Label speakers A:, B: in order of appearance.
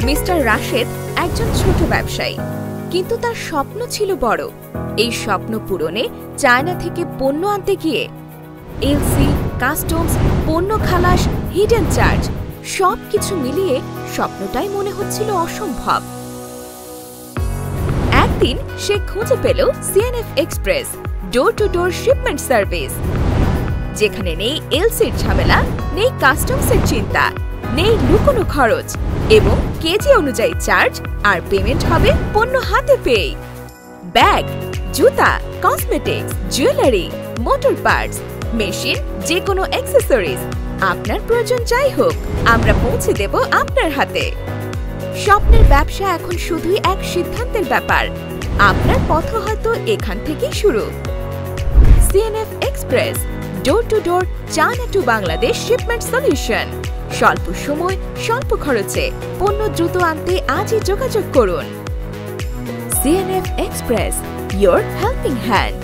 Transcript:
A: Mister Rashed একজন ছোট ব্যবসায়ী, কিন্তু তার স্বপ্ন ছিল বড়। এই স্বপ্ন পূরণে চায়না থেকে পণ্য আনতে গিয়ে এলসি, কাস্টমস, পণ্য খালাস, হিডেন চার্জ সবকিছু মিলিয়ে স্বপ্নটাই মনে হচ্ছিল অসম্ভব। একদিন সে খুঁজে পেল CNF express door to door shipment service, যেখানে নেই এলসির ঝামেলা, নেই কাস্টমসের চিন্তা, নেই লুকোনো খরচ এবং কেজি অনুযায়ী চার্জ, আর পেমেন্ট হবে পণ্য হাতে পেয়ে। ব্যাগ, জুতা, cosmetics, jewellery, motor parts, machine, যে কোনো অ্যাক্সেসরিজ, আপনার প্রয়োজন যাই হোক আমরা পৌঁছে দেব আপনার হাতে। স্বপ্নের ব্যবসা এখন শুধুই এক সিদ্ধান্তের ব্যাপার। আপনার পথ হয়তো এখান থেকেই শুরু। CNF express, door to door China to Bangladesh shipment solution. স্বল্প সময়, স্বল্প খরচে পণ্য দ্রুত আনতে আজই যোগাযোগ করুন। CNF express, your helping hand.